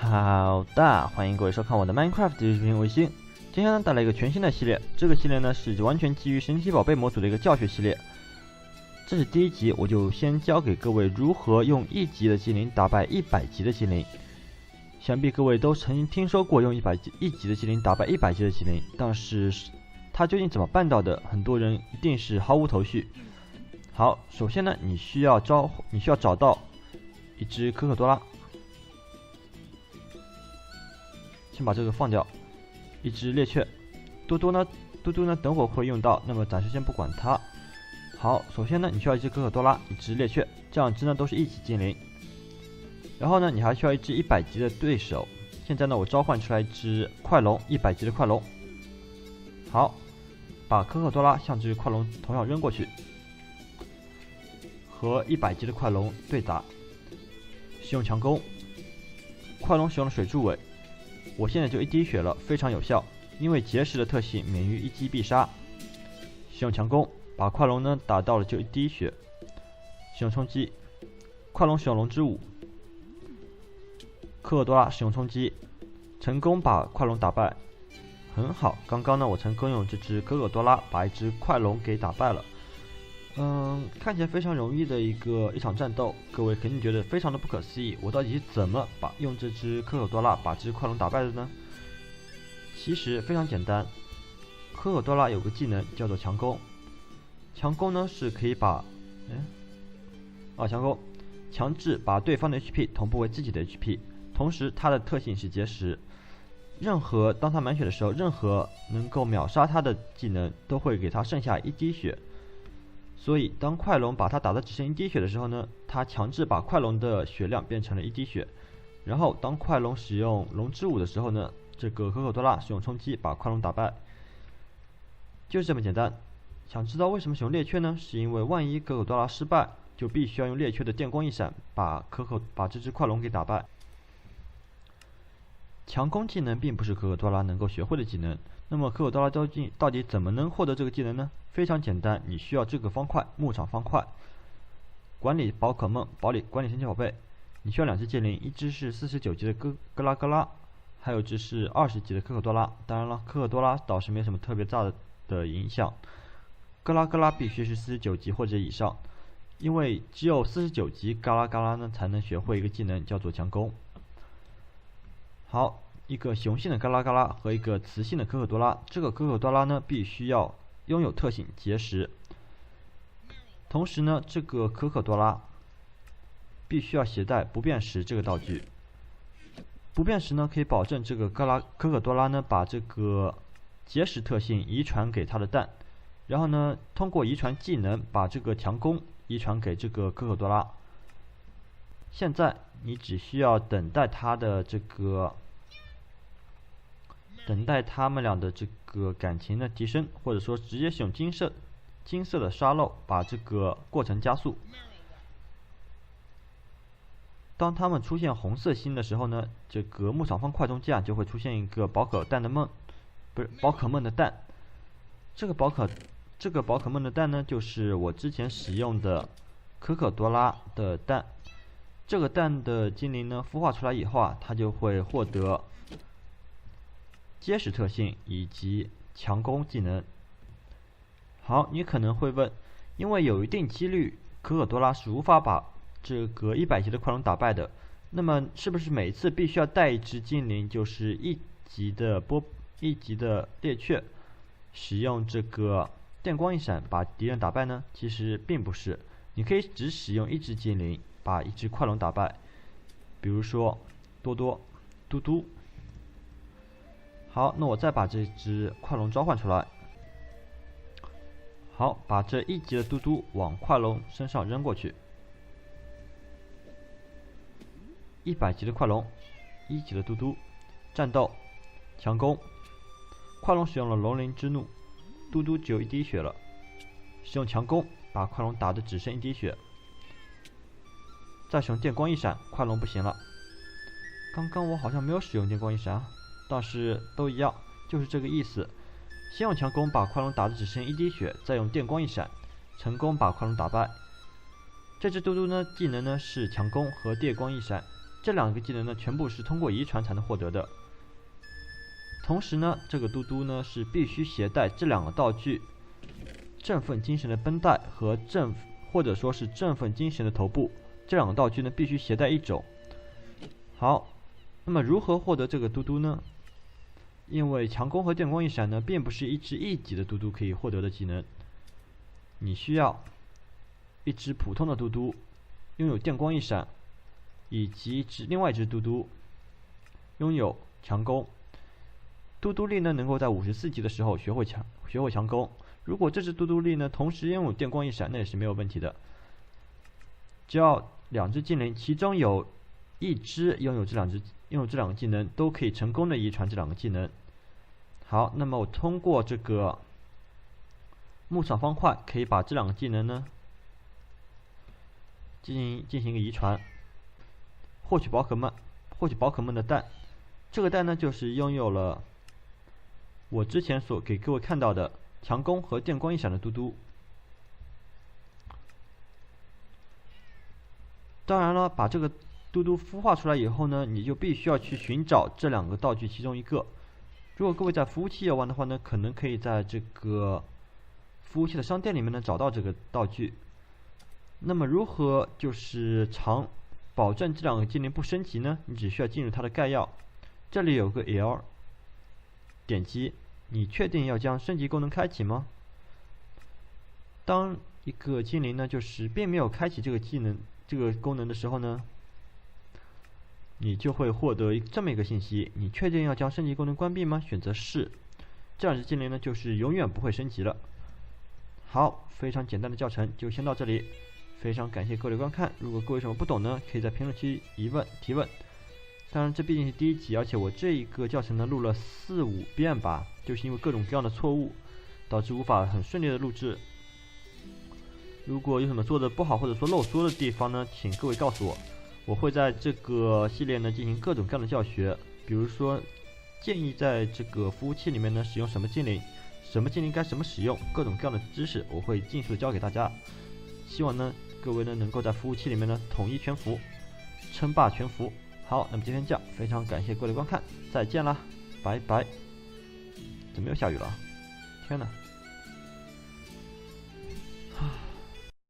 好的，欢迎各位收看我的 Minecraft 视频微信。今天呢带来一个全新的系列，这个系列呢是完全基于神奇宝贝模组的一个教学系列。这是第一集，我就先教给各位如何用1级的精灵打败100级的精灵。想必各位都曾经听说过用1级的精灵打败100级的精灵，但是它究竟怎么办到的，很多人一定是毫无头绪。好，首先呢，你需要找到一只可可多拉。先把这个放掉，一只猎雀，嘟嘟呢，等会儿会用到，那么暂时先不管它。好，首先呢，你需要一只可可多拉，一只猎雀，这两只呢都是1级精灵。然后呢，你还需要一只100级的对手。现在呢，我召唤出来一只快龙，100级的快龙。好，把可可多拉向这只快龙头上扔过去，和100级的快龙对打，使用强攻。快龙使用了水柱尾。我现在就1滴血了，非常有效，因为结石的特性免于一击必杀。使用强攻，把快龙呢打到了就1滴血。使用冲击，快龙使用龙之舞，可可多拉使用冲击，成功把快龙打败。很好，刚刚呢我成功用这只可可多拉把一只快龙给打败了。看起来非常容易的一场战斗，各位肯定觉得非常的不可思议，我到底是怎么用这只可可多拉把这只快龙打败的呢？其实非常简单，可可多拉有个技能叫做强攻，强攻呢是可以强制把对方的 HP 同步为自己的 HP， 同时它的特性是结石，当它满血的时候，任何能够秒杀它的技能都会给它剩下1滴血。所以当快龙把它打得只剩1滴血的时候呢，它强制把快龙的血量变成了1滴血。然后当快龙使用龙之舞的时候呢，这个可可多拉使用冲击把快龙打败。就是这么简单。想知道为什么使用猎雀呢？是因为万一可可多拉失败，就必须要用猎雀的电光一闪把这只快龙给打败。强攻技能并不是可可多拉能够学会的技能，那么可可多拉到底怎么能获得这个技能呢？非常简单，你需要这个方块，牧场方块。管理宝可梦，管理神奇宝贝。你需要2只精灵，一只是49级的哥拉哥拉，还有一只是20级的可可多拉。当然了，可可多拉倒是没什么特别大的影响。哥拉哥拉必须是49级或者以上，因为只有49级嘎啦嘎啦呢才能学会一个技能叫做强攻。好，一个雄性的嘎啦嘎拉和一个雌性的可可多拉。这个可可多拉呢必须要拥有特性结石，同时呢，这个可可多拉必须要携带不变石这个道具。不变石呢可以保证这个可可多拉呢把这个结石特性遗传给它的蛋，然后呢通过遗传技能把这个强攻遗传给这个可可多拉。现在你只需要等待他们俩的这个感情的提升，或者说直接使用金色的沙漏把这个过程加速。当他们出现红色星的时候呢，这个牧场方块中间就会出现一个宝可梦的蛋。这个宝可梦的蛋呢，就是我之前使用的可可多拉的蛋。这个蛋的精灵呢，孵化出来以后它就会获得结石特性以及强攻技能。好，你可能会问，因为有一定几率可可多拉是无法把这个100级的快龙打败的，那么是不是每次必须要带一只精灵，就是1级的猎雀，使用这个电光一闪把敌人打败呢？其实并不是，你可以只使用1只精灵把一只快龙打败，比如说多多、嘟嘟。好，那我再把这只快龙召唤出来。好，把这1级的嘟嘟往快龙身上扔过去。100级的快龙，1级的嘟嘟，战斗，强攻。快龙使用了龙鳞之怒，嘟嘟只有1滴血了。使用强攻，把快龙打得只剩1滴血。再使用电光一闪，快龙不行了。刚刚我好像没有使用电光一闪啊，但是都一样，就是这个意思。先用强攻把快龙打得只剩1滴血，再用电光一闪，成功把快龙打败。这只嘟嘟呢，技能呢是强攻和电光一闪，这2个技能呢全部是通过遗传才能获得的。同时呢，这个嘟嘟呢是必须携带这2个道具：振奋精神的绷带和或者说是振奋精神的头部。这2个道具呢必须携带1种。好，那么如何获得这个嘟嘟呢？因为强攻和电光一闪呢并不是一只1级的嘟嘟可以获得的技能，你需要一只普通的嘟嘟拥有电光一闪，以及另外一只嘟嘟拥有强攻。嘟嘟力呢能够在54级的时候学会强攻。如果这只嘟嘟力呢同时拥有电光一闪，那也是没有问题的。只要2只精灵其中有1只拥有这2个技能，都可以成功的遗传这2个技能。好，那么我通过这个牧场方块可以把这2个技能呢进行一个遗传，获取宝可梦的蛋。这个蛋呢就是拥有了我之前所给各位看到的强攻和电光一闪的嘟嘟。当然了，把这个嘟嘟孵化出来以后呢，你就必须要去寻找这2个道具其中一个。如果各位在服务器游玩的话呢，可能可以在这个服务器的商店里面呢找到这个道具。那么如何就是保证这2个技能不升级呢？你只需要进入它的概要，这里有个 L， 点击，你确定要将升级功能开启吗？当一个精灵呢就是并没有开启这个功能的时候呢，你就会获得这么一个信息：你确定要将升级功能关闭吗？选择是。这2只精灵呢就是永远不会升级了。好，非常简单的教程就先到这里，非常感谢各位观看。如果各位有什么不懂呢，可以在评论区提问。当然这毕竟是第1集，而且我这一个教程呢录了4、5遍吧，就是因为各种各样的错误导致无法很顺利的录制。如果有什么做的不好或者说漏说的地方呢，请各位告诉我，我会在这个系列呢进行各种各样的教学。比如说建议在这个服务器里面呢使用什么精灵该什么使用，各种各样的知识我会尽速教给大家。希望呢各位呢能够在服务器里面呢统一全服，称霸全服。好，那么今天这样，非常感谢各位的观看，再见啦，拜拜。怎么又下雨了？天哪！